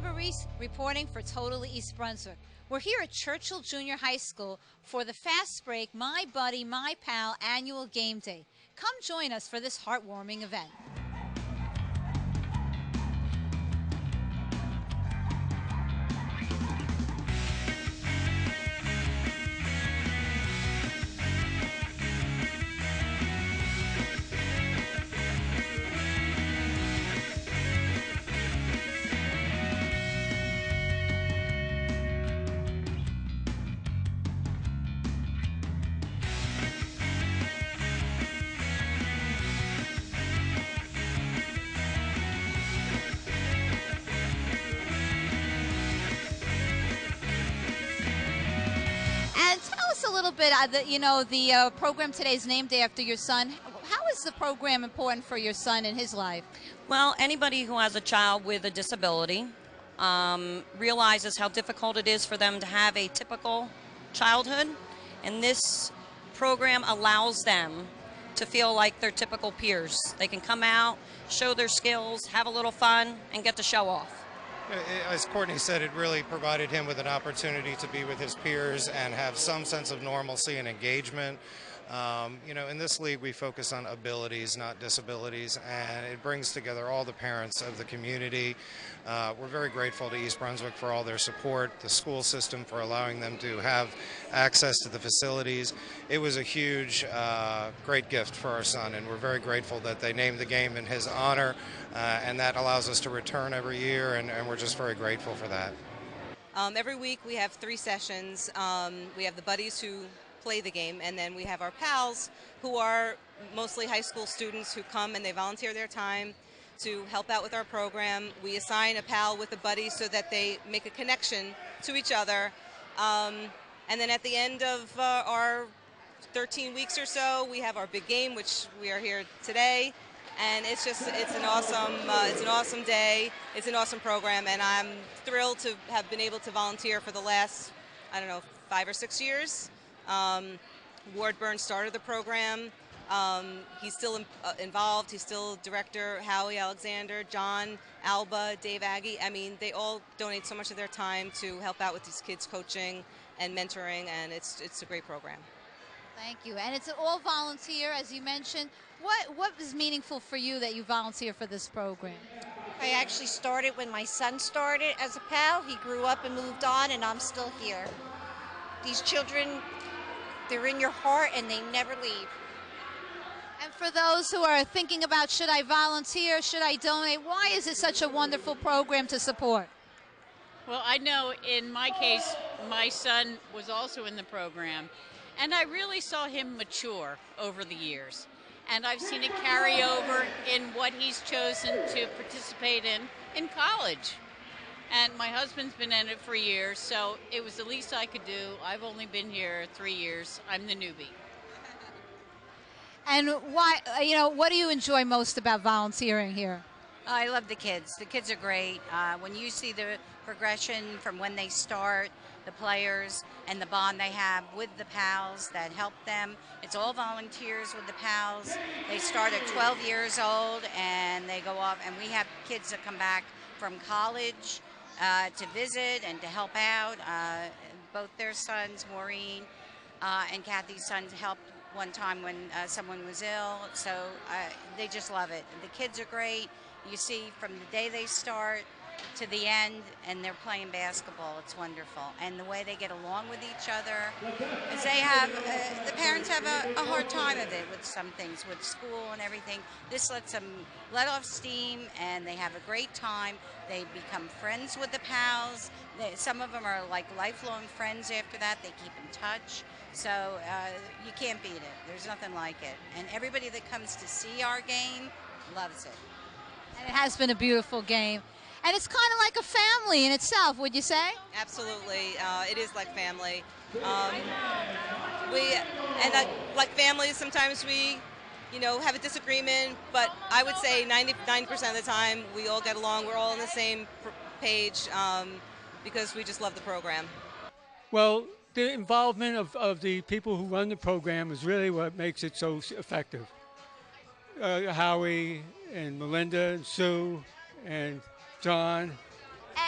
Barbara Reiss reporting for Totally East Brunswick. We're here at Churchill Junior High School for the Fast Break My Buddy, My Pal annual game day. Come join us for this heartwarming event. And tell us a little bit, the program today is named after your son. How is the program important for your son in his life? Well, anybody who has a child with a disability realizes how difficult it is for them to have a typical childhood, and this program allows them to feel like they're typical peers. They can come out, show their skills, have a little fun, and get to show off. As Courtney said, it really provided him with an opportunity to be with his peers and have some sense of normalcy and engagement. In this league we focus on abilities, not disabilities, and it brings together all the parents of the community. We're very grateful to East Brunswick for all their support, the school system for allowing them to have access to the facilities. It was a huge, great gift for our son, and we're very grateful that they named the game in his honor, and that allows us to return every year, and we're just very grateful for that. Every week we have 3 sessions. We have the buddies who play the game, and then we have our pals who are mostly high school students who come and they volunteer their time to help out with our program. We assign a pal with a buddy so that they make a connection to each other. And then at the end of our 13 weeks or so, we have our big game, which we are here today. And it's an awesome day. It's an awesome program, and I'm thrilled to have been able to volunteer for the last, 5 or 6 years. Ward Burns started the program. He's still involved. He's still director. Howie Alexander, John Alba, Dave Aggie. I mean, they all donate so much of their time to help out with these kids' coaching and mentoring, and it's a great program. Thank you. And it's all volunteer, as you mentioned. What is meaningful for you that you volunteer for this program? I actually started when my son started as a pal. He grew up and moved on, and I'm still here. These children, they're in your heart, and they never leave. And for those who are thinking about, should I volunteer, should I donate, why is it such a wonderful program to support? Well, I know in my case, my son was also in the program, and I really saw him mature over the years. And I've seen it carry over in what he's chosen to participate in college. And my husband's been in it for years, so it was the least I could do. I've only been here 3 years. I'm the newbie. And why, what do you enjoy most about volunteering here? I love the kids. The kids are great. When you see the progression from when they start, the players, and the bond they have with the pals that help them. It's all volunteers with the pals. They start at 12 years old and they go off, and we have kids that come back from college to visit and to help out. Both their sons, Maureen and Kathy's sons, helped one time when someone was ill, so they just love it. The kids are great. You see from the day they start to the end, and they're playing basketball. It's wonderful. And the way they get along with each other, as they have, the parents have a hard time of it with some things, with school and everything. This lets them let off steam, and they have a great time. They become friends with the pals. Some of them are like lifelong friends after that. They keep in touch. So you can't beat it. There's nothing like it. And everybody that comes to see our game loves it. And it has been a beautiful game. And it's kind of like a family in itself, would you say? Absolutely. It is like family. Like families, sometimes we, have a disagreement, but I would say 99% of the time we all get along. We're all on the same page because we just love the program. Well, the involvement of the people who run the program is really what makes it so effective. Howie and Melinda and Sue and John.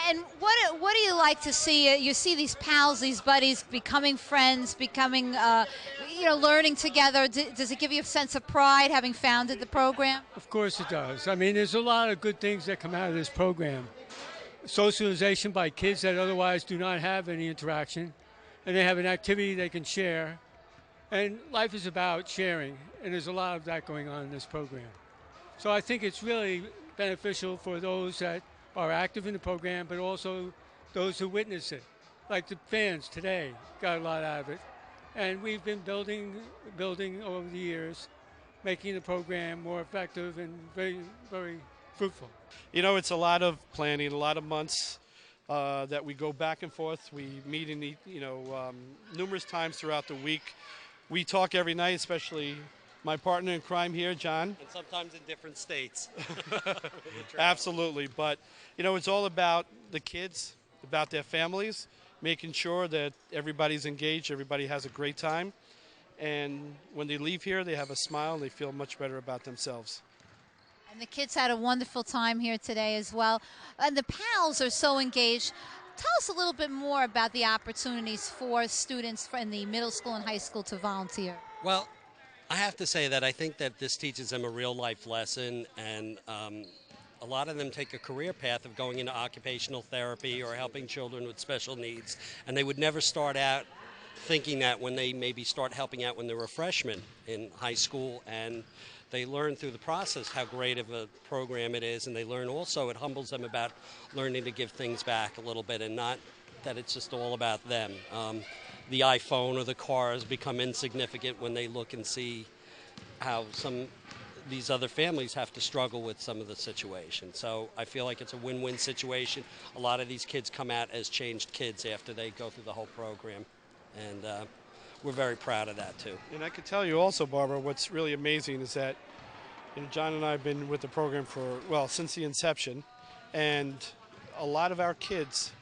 And what do you like to see? You see these pals, these buddies becoming friends, becoming, learning together. Does it give you a sense of pride having founded the program? Of course it does. I mean, there's a lot of good things that come out of this program. Socialization by kids that otherwise do not have any interaction, and they have an activity they can share. And life is about sharing, and there's a lot of that going on in this program. So I think it's really beneficial for those that are active in the program, but also those who witness it. Like the fans today got a lot out of it. And we've been building over the years, making the program more effective and very, very fruitful. You know, it's a lot of planning, a lot of months that we go back and forth. We meet in numerous times throughout the week. We talk every night, especially my partner in crime here, John. And sometimes in different states. Absolutely. But, it's all about the kids, about their families, making sure that everybody's engaged, everybody has a great time. And when they leave here, they have a smile and they feel much better about themselves. And the kids had a wonderful time here today as well. And the pals are so engaged. Tell us a little bit more about the opportunities for students in the middle school and high school to volunteer. Well, I have to say that I think that this teaches them a real life lesson, and a lot of them take a career path of going into occupational therapy or helping children with special needs, and they would never start out thinking that when they maybe start helping out when they were freshmen in high school, and they learn through the process how great of a program it is, and they learn also it humbles them about learning to give things back a little bit and not that it's just all about them. The iPhone or the cars become insignificant when they look and see how these other families have to struggle with some of the situations. So I feel like it's a win-win situation. A lot of these kids come out as changed kids after they go through the whole program, and we're very proud of that too. And I could tell you also, Barbara, what's really amazing is that John and I have been with the program since the inception, and a lot of our kids,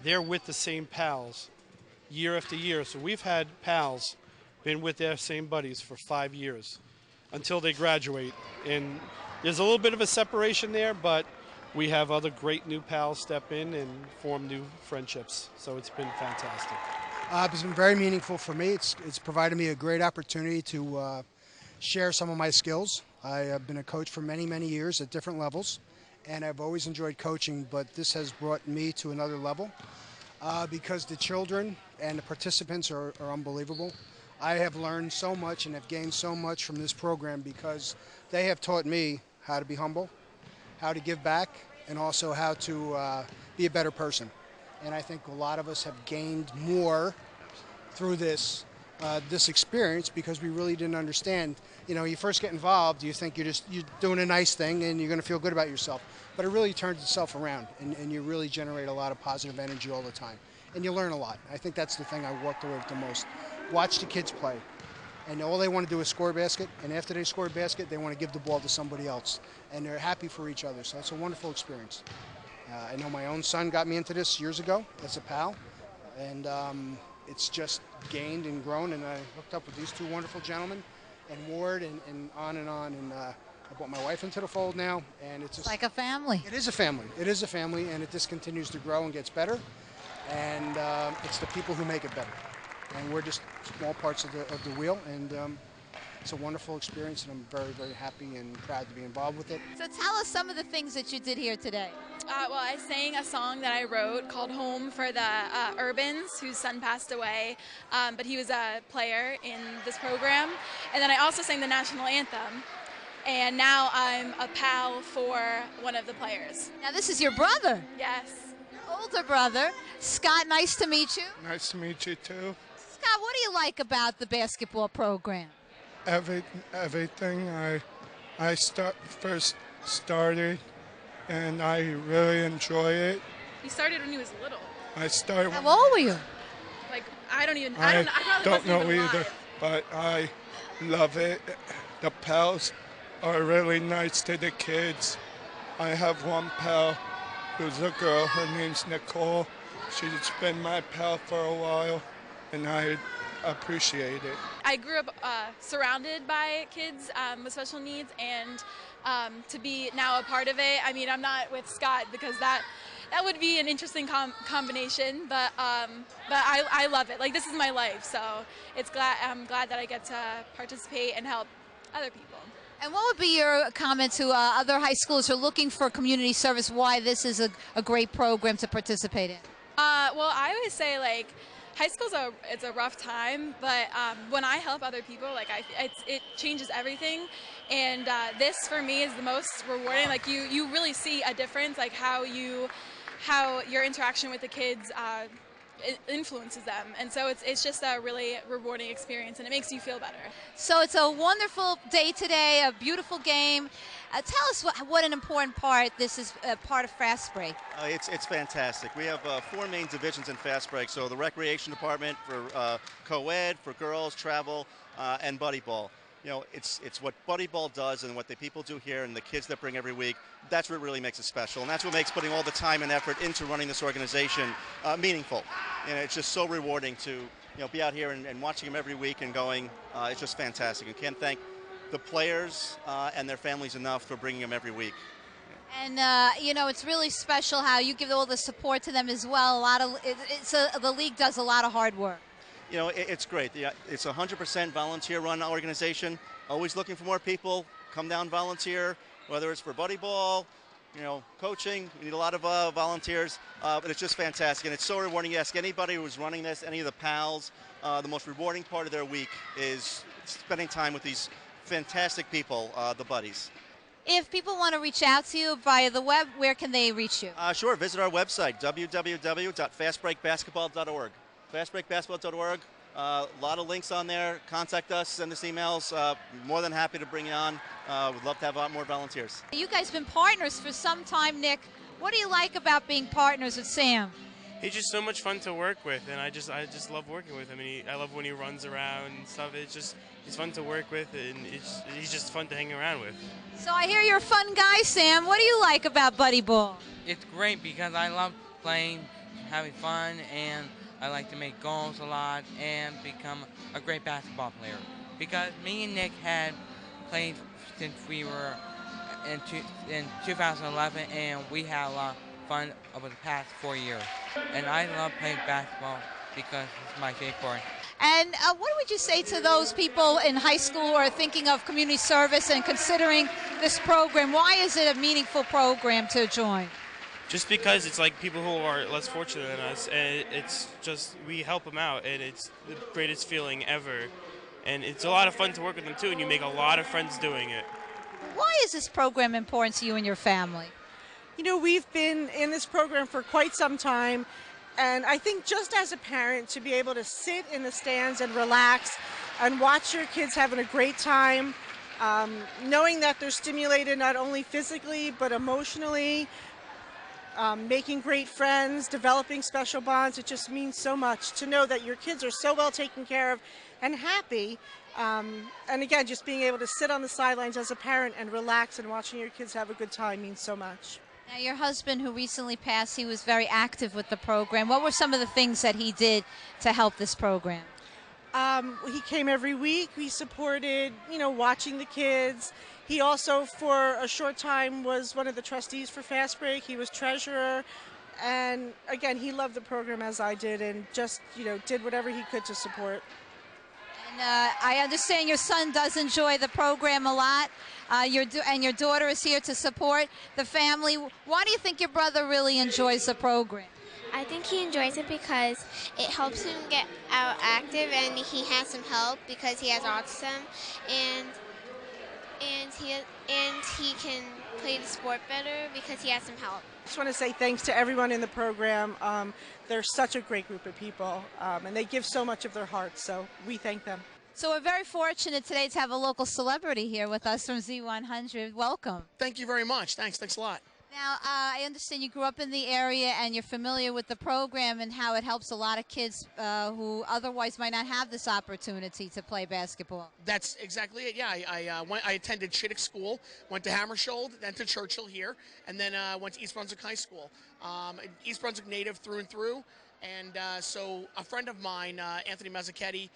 they're with the same pals year after year. So we've had pals been with their same buddies for 5 years until they graduate. And there's a little bit of a separation there, but we have other great new pals step in and form new friendships. So it's been fantastic. It's been very meaningful for me. It's provided me a great opportunity to share some of my skills. I have been a coach for many, many years at different levels, and I've always enjoyed coaching, but this has brought me to another level because the children and the participants are unbelievable. I have learned so much and have gained so much from this program because they have taught me how to be humble, how to give back, and also how to be a better person. And I think a lot of us have gained more through this experience because we really didn't understand. You first get involved, you think you're doing a nice thing and you're going to feel good about yourself. But it really turns itself around, and you really generate a lot of positive energy all the time. And you learn a lot. I think that's the thing I walked away with the most. Watch the kids play. And all they want to do is score a basket, and after they score a basket, they want to give the ball to somebody else. And they're happy for each other, so it's a wonderful experience. I know my own son got me into this years ago as a pal, and it's just gained and grown, and I hooked up with these two wonderful gentlemen, and Ward, and on, and I brought my wife into the fold now, and it's just like a family. It is a family. It is a family, and it just continues to grow and gets better, and it's the people who make it better. And we're just small parts of the wheel, and it's a wonderful experience, and I'm very, very happy and proud to be involved with it. So tell us some of the things that you did here today. Well, I sang a song that I wrote called Home for the Urbans, whose son passed away, but he was a player in this program. And then I also sang the national anthem. And now I'm a pal for one of the players. Now this is your brother. Yes. Older brother. Scott, nice to meet you. Nice to meet you too. Scott, what do you like about the basketball program? Everything. I first started, and I really enjoy it. He started when he was little. I started. How old were you? Like I don't know either, but I love it. The pals are really nice to the kids. I have one pal who's a girl. Her name's Nicole. She's been my pal for a while, and I appreciate it. I grew up surrounded by kids with special needs, and to be now a part of it, I mean, I'm not with Scott because that that would be an interesting combination, but I love it. Like, this is my life, so I'm glad that I get to participate and help other people. And what would be your comment to other high schools who are looking for community service, why this is a great program to participate in? Well, I always say, like, high school's it's a rough time, but when I help other people, like, it changes everything. And this, for me, is the most rewarding. Like, you really see a difference, like how your interaction with the kids influences them, and so it's just a really rewarding experience, and it makes you feel better. So it's a wonderful day today, a beautiful game. Tell us what an important part this is, part of Fast Break. It's fantastic. We have 4 main divisions in Fast Break. So the recreation department for co-ed, for girls, travel, and buddy ball. You know, it's what buddy ball does and what the people do here and the kids that bring every week. That's what really makes it special, and that's what makes putting all the time and effort into running this organization meaningful. And it's just so rewarding to be out here and watching them every week and going. It's just fantastic. You can't thank the players and their families enough for bringing them every week. And it's really special how you give all the support to them as well. The league does a lot of hard work. It's great. It's a 100% volunteer-run organization. Always looking for more people. Come down, volunteer. Whether it's for buddy ball, coaching. We need a lot of volunteers. But it's just fantastic, and it's so rewarding. You ask anybody who's running this, any of the pals, the most rewarding part of their week is spending time with these fantastic people, the buddies. If people want to reach out to you via the web, where can they reach you? Sure. Visit our website, www.fastbreakbasketball.org. Fastbreakbasketball.org. A lot of links on there. Contact us, send us emails. More than happy to bring you on. We'd love to have a lot more volunteers. You guys have been partners for some time, Nick. What do you like about being partners with Sam? He's just so much fun to work with, and I just love working with him. And I love when he runs around and stuff. He's fun to work with, and he's just fun to hang around with. So I hear you're a fun guy, Sam. What do you like about buddy ball? It's great because I love playing, having fun, and I like to make goals a lot and become a great basketball player. Because me and Nick had played since we were in 2011, and we had a lot of fun over the past 4 years. And I love playing basketball because it's my favorite sport. And what would you say to those people in high school who are thinking of community service and considering this program? Why is it a meaningful program to join? Just because it's like people who are less fortunate than us, and it's just, we help them out, and it's the greatest feeling ever. And it's a lot of fun to work with them too, and you make a lot of friends doing it. Why is this program important to you and your family? We've been in this program for quite some time, and I think just as a parent, to be able to sit in the stands and relax and watch your kids having a great time, knowing that they're stimulated not only physically but emotionally, making great friends, developing special bonds, it just means so much to know that your kids are so well taken care of and happy. And again, just being able to sit on the sidelines as a parent and relax and watching your kids have a good time means so much. Now, your husband, who recently passed, he was very active with the program. What were some of the things that he did to help this program? He came every week. We supported, watching the kids. He also, for a short time, was one of the trustees for Fast Break. He was treasurer. And again, he loved the program as I did, and just, did whatever he could to support. And I understand your son does enjoy the program a lot, and your daughter is here to support the family. Why do you think your brother really enjoys the program? I think he enjoys it because it helps him get out active, and he has some help because he has autism, and he can play the sport better because he has some help. I just want to say thanks to everyone in the program. They're such a great group of people, and they give so much of their hearts, so we thank them. So we're very fortunate today to have a local celebrity here with us from Z100. Welcome. Thank you very much. Thanks a lot. Now, I understand you grew up in the area and you're familiar with the program and how it helps a lot of kids who otherwise might not have this opportunity to play basketball. That's exactly it. Yeah, I attended Chittick School, went to Hammersholt, then to Churchill here, and then went to East Brunswick High School. East Brunswick native through and through. And so a friend of mine, Anthony Mazzucchetti,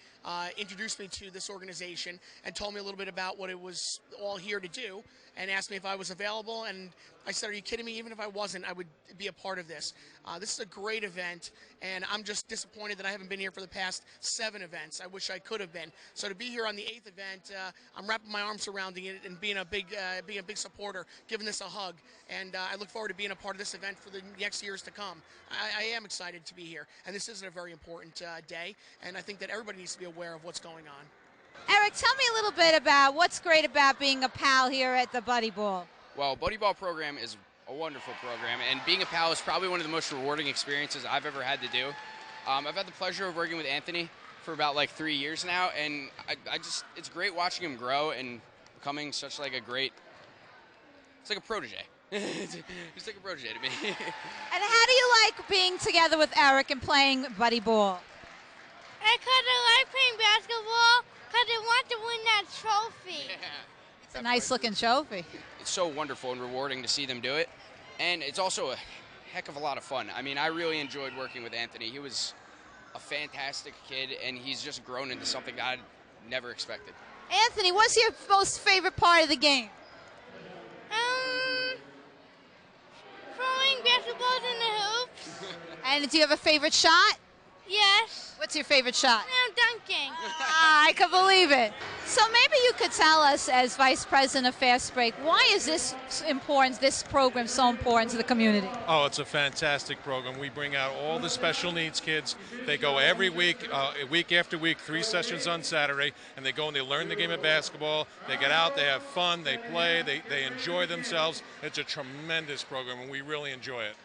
introduced me to this organization and told me a little bit about what it was all here to do. and asked me if I was available, and I said, are you kidding me? Even if I wasn't, I would be a part of this. This is a great event, and I'm just disappointed that I haven't been here for the past 7 events. I wish I could have been. So to be here on the 8th event, I'm wrapping my arms surrounding it and being a big supporter, giving this a hug, and I look forward to being a part of this event for the next years to come. I am excited to be here, and this is a very important day, and I think that everybody needs to be aware of what's going on. Eric, tell me a little bit about what's great about being a pal here at the Buddy Ball. Well, Buddy Ball program is a wonderful program, and being a pal is probably one of the most rewarding experiences I've ever had to do. I've had the pleasure of working with Anthony for about like 3 years now, and it's great watching him grow and becoming such like a great, it's like a protege. He's like a protege to me. And how do you like being together with Eric and playing Buddy Ball? Because I like playing basketball because I want to win that trophy. Yeah. It's a nice looking trophy. It's so wonderful and rewarding to see them do it, and it's also a heck of a lot of fun. I mean, I really enjoyed working with Anthony. He was a fantastic kid, and he's just grown into something that I'd never expected. Anthony, what's your most favorite part of the game? Throwing basketballs in the hoops. And do you have a favorite shot? Yes. What's your favorite shot? I'm dunking. I can believe it. So maybe you could tell us, as Vice President of Fast Break, why is this important, this program so important to the community? Oh, it's a fantastic program. We bring out all the special needs kids. They go every week, week after week, 3 sessions on Saturday, and they go and they learn the game of basketball. They get out, they have fun, they play, they enjoy themselves. It's a tremendous program, and we really enjoy it.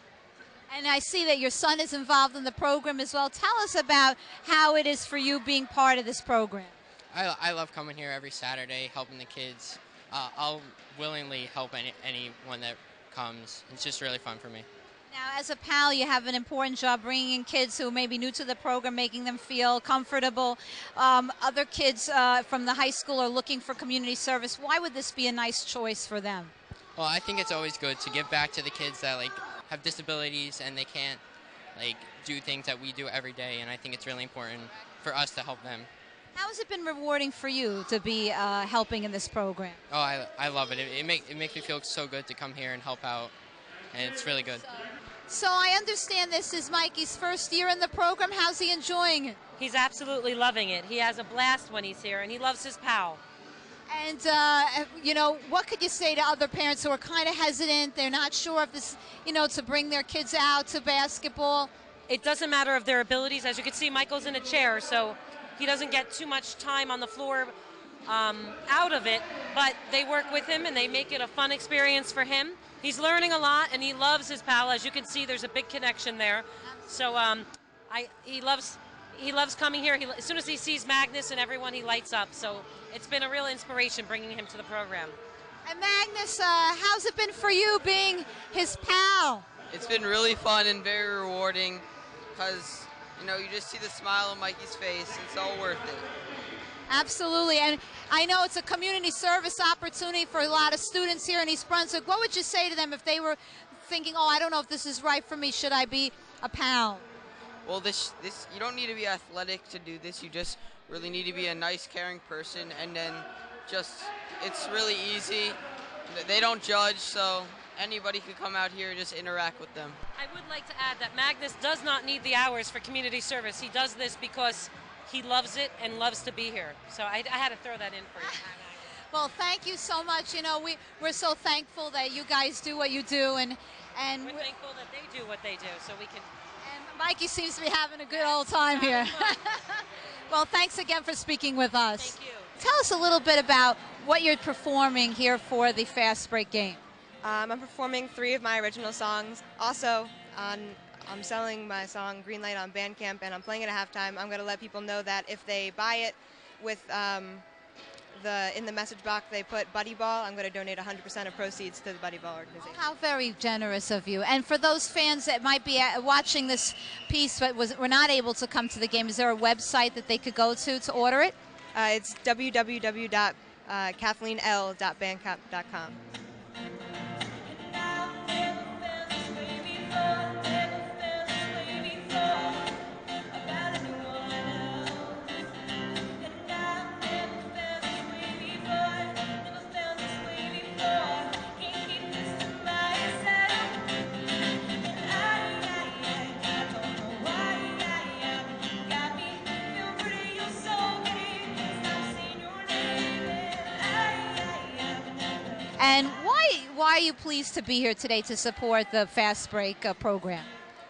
And I see that your son is involved in the program as well. Tell us about how it is for you being part of this program. I love coming here every Saturday, helping the kids. I'll willingly help anyone that comes. It's just really fun for me. Now, as a pal, you have an important job bringing in kids who may be new to the program, making them feel comfortable. Other kids from the high school are looking for community service. Why would this be a nice choice for them? Well, I think it's always good to give back to the kids that have disabilities and they can't do things that we do every day, and I think it's really important for us to help them. How has it been rewarding for you to be helping in this program? Oh, I love it. It makes me feel so good to come here and help out, and it's really good. So I understand this is Mikey's first year in the program. How's he enjoying it? He's absolutely loving it. He has a blast when he's here, and he loves his pal. And, what could you say to other parents who are kind of hesitant? They're not sure if this, to bring their kids out to basketball. It doesn't matter of their abilities. As you can see, Michael's in a chair, so he doesn't get too much time on the floor out of it, but they work with him and they make it a fun experience for him. He's learning a lot, and he loves his pal. As you can see, there's a big connection there. So he loves coming here. As soon as he sees Magnus and everyone, he lights up. So it's been a real inspiration bringing him to the program. And Magnus, how's it been for you being his pal? It's been really fun and very rewarding because, you just see the smile on Mikey's face. It's all worth it. Absolutely. And I know it's a community service opportunity for a lot of students here in East Brunswick. What would you say to them if they were thinking, I don't know if this is right for me. Should I be a pal? Well, this you don't need to be athletic to do this. You just really need to be a nice, caring person, and then it's really easy. They don't judge, so anybody could come out here and just interact with them. I would like to add that Magnus does not need the hours for community service. He does this because he loves it and loves to be here. So I had to throw that in for you. Well, thank you so much. We're so thankful that you guys do what you do, and we're thankful that they do what they do, so we can. And Mikey seems to be having a good old time here. Well, thanks again for speaking with us. Thank you. Tell us a little bit about what you're performing here for the Fast Break game. I'm performing 3 of my original songs. Also, I'm selling my song Green Light on Bandcamp, and I'm playing it at halftime. I'm going to let people know that if they buy it with in the message box they put Buddy Ball, I'm going to donate 100% of proceeds to the Buddy Ball organization. How very generous of you. And for those fans that might be watching this piece but were not able to come to the game, is there a website that they could go to order it? It's www.kathleenl.bandcamp.com. you pleased to be here today to support the Fast Break program?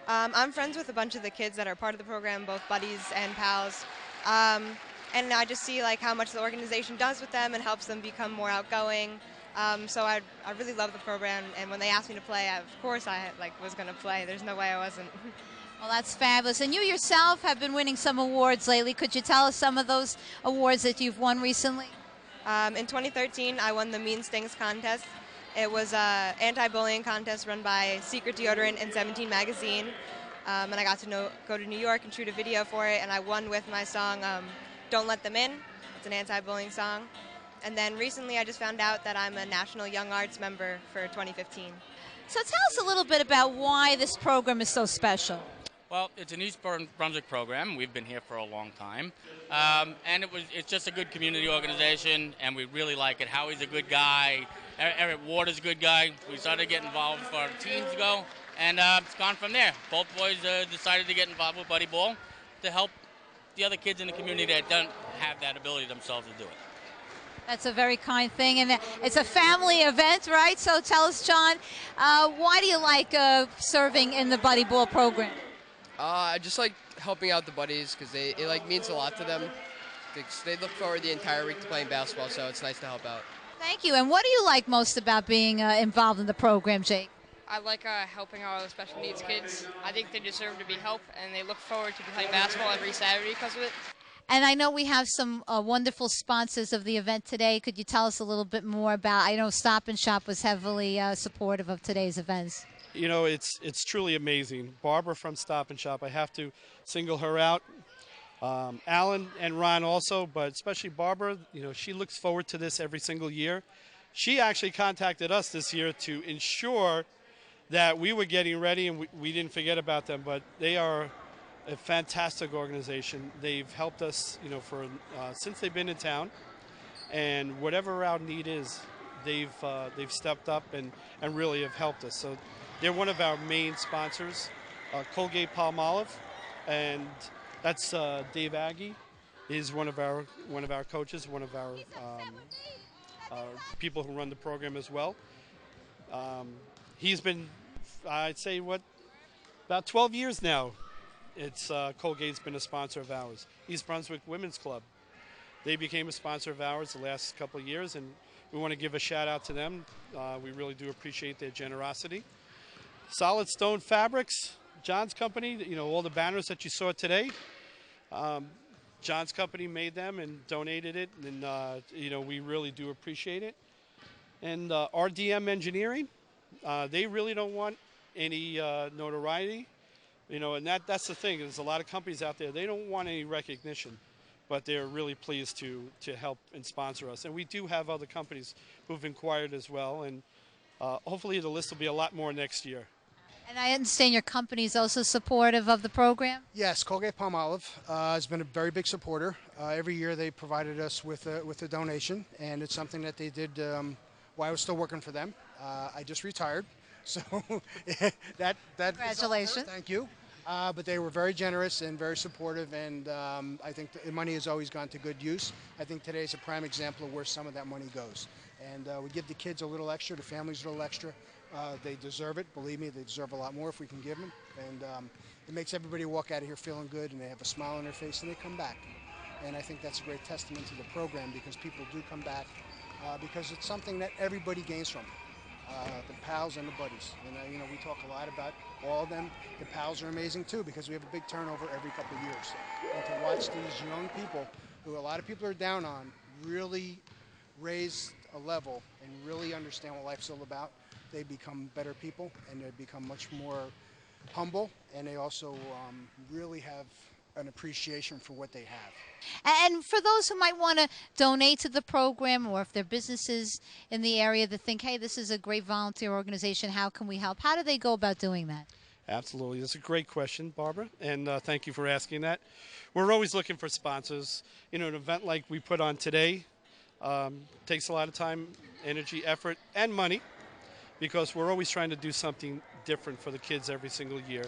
I'm friends with a bunch of the kids that are part of the program, both buddies and pals. And I just see like how much the organization does with them and helps them become more outgoing. So I really love the program, and when they asked me to play, of course I was going to play. There's no way I wasn't. Well, that's fabulous. And you yourself have been winning some awards lately. Could you tell us some of those awards that you've won recently? In 2013, I won the Mean Stings contest. It was an anti-bullying contest run by Secret Deodorant and 17 magazine. And I got to go to New York and shoot a video for it, and I won with my song Don't Let Them In. It's an anti-bullying song. And then recently I just found out that I'm a National Young Arts member for 2015. So tell us a little bit about why this program is so special. Well, it's an East Brunswick program. We've been here for a long time. And it's just a good community organization, and we really like it. Howie's a good guy. Eric Water's a good guy. We started getting involved for our teens ago, and it's gone from there. Both boys decided to get involved with Buddy Ball to help the other kids in the community that don't have that ability themselves to do it. That's a very kind thing, and it's a family event, right? So tell us, John, why do you like serving in the Buddy Ball program? I just like helping out the buddies because it means a lot to them. They look forward the entire week to playing basketball, so it's nice to help out. Thank you. And what do you like most about being involved in the program, Jake? I like helping all the special needs kids. I think they deserve to be helped, and they look forward to playing basketball every Saturday because of it. And I know we have some wonderful sponsors of the event today. Could you tell us a little bit more about, I know Stop and Shop was heavily supportive of today's events. You know, it's truly amazing. Barbara from Stop and Shop, I have to single her out. Alan and Ron also, but especially Barbara, you know, she looks forward to this every single year. She actually contacted us this year to ensure that we were getting ready, and we didn't forget about them, but they are a fantastic organization. They've helped us, you know, for since they've been in town, and whatever our need is, they've stepped up and really have helped us. So they're one of our main sponsors, Colgate Palmolive, and that's Dave Aggie is one of our coaches, one of our people who run the program as well. He's been, I'd say, about 12 years now. It's Colgate's been a sponsor of ours. East Brunswick Women's Club. They became a sponsor of ours the last couple of years, and we want to give a shout out to them. We really do appreciate their generosity. Solid Stone Fabrics, John's company, you know, all the banners that you saw today, John's company made them and donated it, and you know, we really do appreciate it. And RDM Engineering, they really don't want any notoriety, you know, and that's the thing. There's a lot of companies out there, they don't want any recognition, but they're really pleased to help and sponsor us. And we do have other companies who've inquired as well, and hopefully the list will be a lot more next year. And I understand your company is also supportive of the program? Yes, Colgate Palmolive has been a very big supporter. Every year they provided us with a donation, and it's something that they did while I was still working for them. I just retired, so that Congratulations. Thank you. But they were very generous and very supportive, and I think the money has always gone to good use. I think today's a prime example of where some of that money goes. And we give the kids a little extra, the families a little extra. They deserve it. Believe me, they deserve a lot more if we can give them. And it makes everybody walk out of here feeling good, and they have a smile on their face, and they come back. And I think that's a great testament to the program, because people do come back because it's something that everybody gains from. The pals and the buddies. And you know, we talk a lot about all of them. The pals are amazing too, because we have a big turnover every couple of years. And to watch these young people, who a lot of people are down on, really raise a level and really understand what life's all about, they become better people, and they become much more humble, and they also really have an appreciation for what they have. And for those who might want to donate to the program, or if there are businesses in the area that think, hey, this is a great volunteer organization, how can we help? How do they go about doing that? Absolutely. That's a great question, Barbara, and thank you for asking that. We're always looking for sponsors. You know, an event like we put on today takes a lot of time, energy, effort, and money, because we're always trying to do something different for the kids every single year.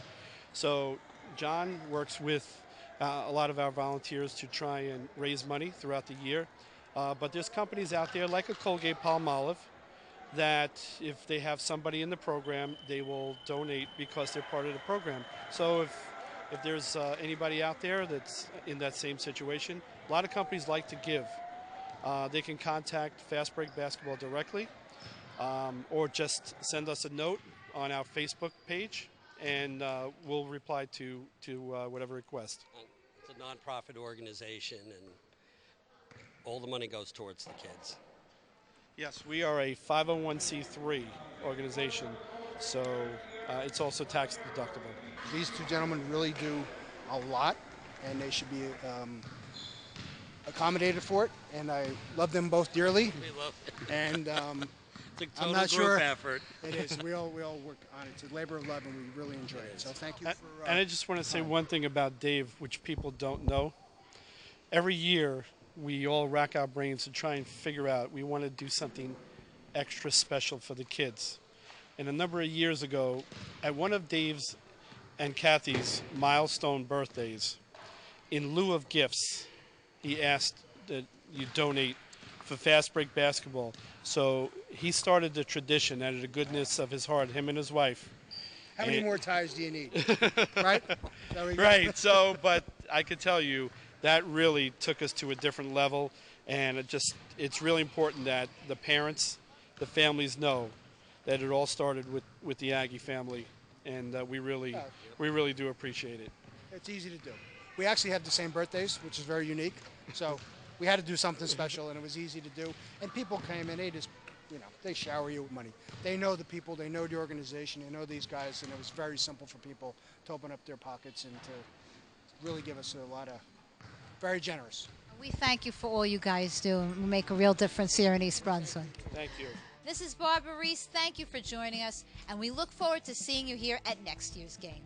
So John works with a lot of our volunteers to try and raise money throughout the year. But there's companies out there like a Colgate Palmolive that if they have somebody in the program, they will donate because they're part of the program. So if there's anybody out there that's in that same situation, a lot of companies like to give. They can contact Fast Break Basketball directly, or just send us a note on our Facebook page, and we'll reply to whatever request. It's a nonprofit organization, and all the money goes towards the kids. Yes, we are a 501c3 organization, so it's also tax deductible. These two gentlemen really do a lot, and they should be accommodated for it. And I love them both dearly. We love it. And it's a total I'm not group sure effort. It is. We all work on it. It's a labor of love, and we really enjoy it. So thank you for. And I just want to say one thing about Dave, which people don't know. Every year, we all rack our brains to try and figure out, we want to do something extra special for the kids. And a number of years ago, at one of Dave's and Kathy's milestone birthdays, in lieu of gifts, he asked that you donate for Fast Break Basketball. So he started the tradition out of the goodness of his heart, him and his wife. How many more ties do you need? Right? Right. So, but I could tell you, that really took us to a different level, and it's really important that the parents, the families know that it all started with the Aggie family, and we really do appreciate it. It's easy to do. We actually have the same birthdays, which is very unique. So we had to do something special, and it was easy to do. And people came in, they just, they shower you with money. They know the people, they know the organization, they know these guys, and it was very simple for people to open up their pockets and to really give us a lot of. Very generous. We thank you for all you guys do, and we make a real difference here in East Brunswick. Thank you. This is Barbara Reiss. Thank you for joining us, and we look forward to seeing you here at next year's game.